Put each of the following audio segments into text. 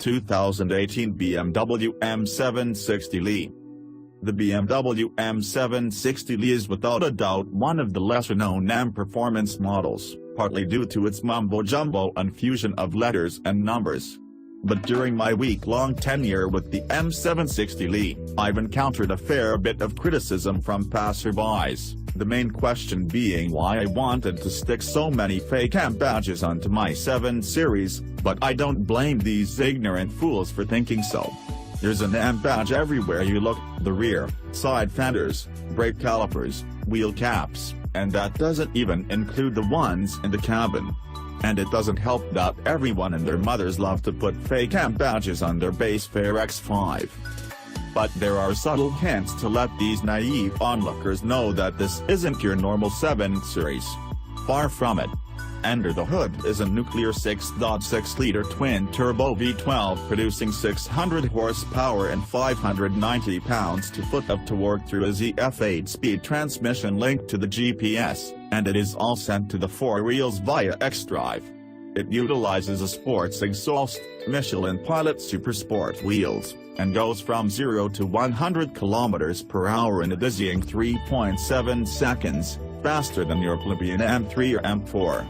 2018 BMW M760Li. The BMW M760Li is without a doubt one of the lesser-known M performance models, partly due to its mumbo-jumbo and fusion of letters and numbers. But during my week-long tenure with the M760Li, I've encountered a fair bit of criticism from passerbys, the main question being why I wanted to stick so many fake M badges onto my 7 Series, but I don't blame these ignorant fools for thinking so. There's an M badge everywhere you look: the rear, side fenders, brake calipers, wheel caps, and that doesn't even include the ones in the cabin. And it doesn't help that everyone and their mothers love to put fake M badges on their base fare X5. But there are subtle hints to let these naive onlookers know that this isn't your normal 7 Series. Far from it. Under the hood is a nuclear 6.6-liter twin-turbo V12 producing 600 horsepower and 590 pounds-to-foot of torque through a ZF 8-speed transmission linked to the GPS, and it is all sent to the 4 wheels via XDrive. It utilizes a sports exhaust, Michelin Pilot Super Sport wheels, and goes from 0 to 100 km per hour in a dizzying 3.7 seconds, faster than your plebeian M3 or M4.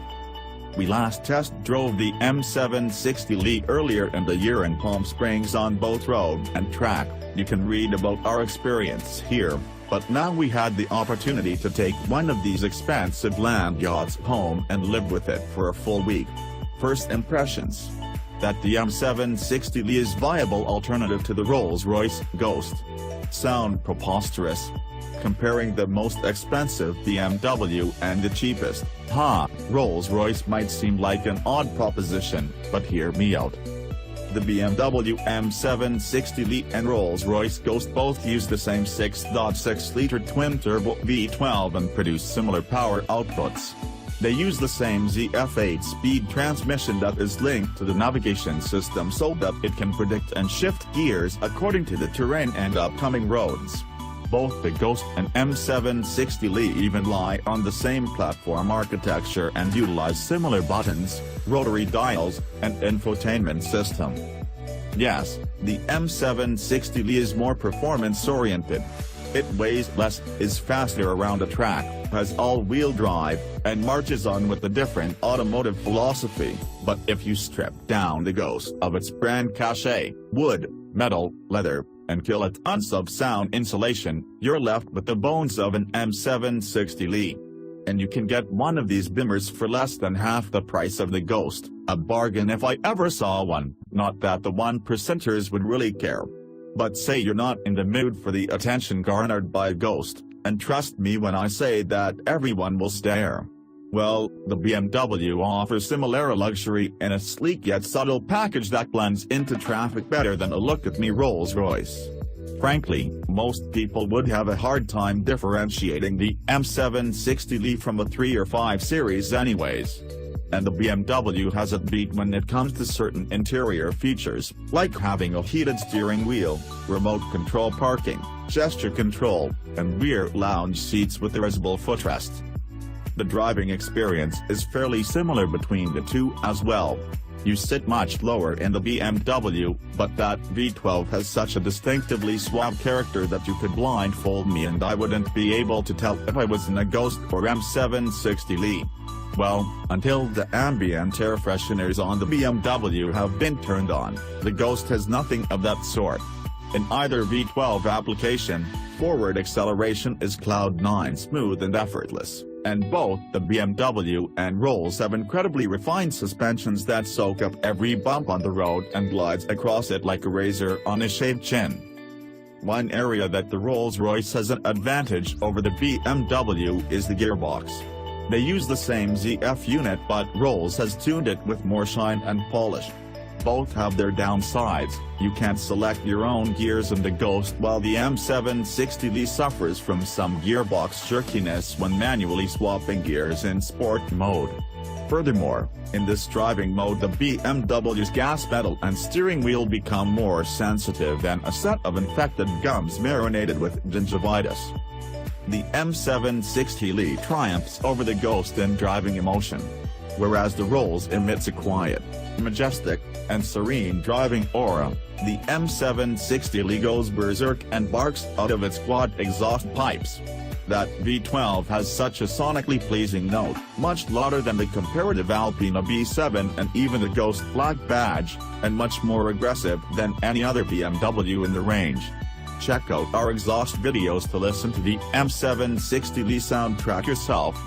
We last test drove the M760Li earlier in the year in Palm Springs on both road and track. You can read about our experience here, but now we had the opportunity to take one of these expensive land yachts home and live with it for a full week. First impressions: that the M760Li is viable alternative to the Rolls-Royce Ghost. Sound preposterous? Comparing the most expensive BMW and the cheapest, Rolls-Royce might seem like an odd proposition, but hear me out. The BMW M760Li and Rolls-Royce Ghost both use the same 6.6-liter twin-turbo V12 and produce similar power outputs. They use the same ZF 8-speed transmission that is linked to the navigation system so that it can predict and shift gears according to the terrain and upcoming roads. Both the Ghost and M760Li even lie on the same platform architecture and utilize similar buttons, rotary dials, and infotainment system. Yes, the M760Li is more performance-oriented. It weighs less, is faster around a track, has all-wheel drive, and marches on with a different automotive philosophy, but if you strip down the Ghost of its brand cachet, wood, metal, leather, and kilotons of sound insulation, you're left with the bones of an M760Li. And you can get one of these bimmers for less than half the price of the Ghost, a bargain if I ever saw one. Not that the 1%ers would really care. But say you're not in the mood for the attention garnered by a Ghost, and trust me when I say that everyone will stare. Well, the BMW offers similar luxury in a sleek yet subtle package that blends into traffic better than a look-at-me Rolls-Royce. Frankly, most people would have a hard time differentiating the M760Li from a 3 or 5 Series anyways. And the BMW has it beat when it comes to certain interior features, like having a heated steering wheel, remote control parking, gesture control, and rear lounge seats with erasable footrest. The driving experience is fairly similar between the two as well. You sit much lower in the BMW, but that V12 has such a distinctively suave character that you could blindfold me and I wouldn't be able to tell if I was in a Ghost or M760Li. Well, until the ambient air fresheners on the BMW have been turned on, the Ghost has nothing of that sort. In either V12 application, forward acceleration is Cloud9 smooth and effortless, and both the BMW and Rolls have incredibly refined suspensions that soak up every bump on the road and glides across it like a razor on a shaved chin. One area that the Rolls-Royce has an advantage over the BMW is the gearbox. They use the same ZF unit but Rolls has tuned it with more shine and polish. Both have their downsides. You can't select your own gears in the Ghost while the M760Li suffers from some gearbox jerkiness when manually swapping gears in sport mode. Furthermore, in this driving mode the BMW's gas pedal and steering wheel become more sensitive than a set of infected gums marinated with gingivitis. The M760Li triumphs over the Ghost in driving emotion, whereas the Rolls emits a quiet, majestic, and serene driving aura, the M760Li goes berserk and barks out of its quad exhaust pipes. That V12 has such a sonically pleasing note, much louder than the comparative Alpina B7 and even the Ghost Black badge, and much more aggressive than any other BMW in the range. Check out our exhaust videos to listen to the M760Li soundtrack yourself.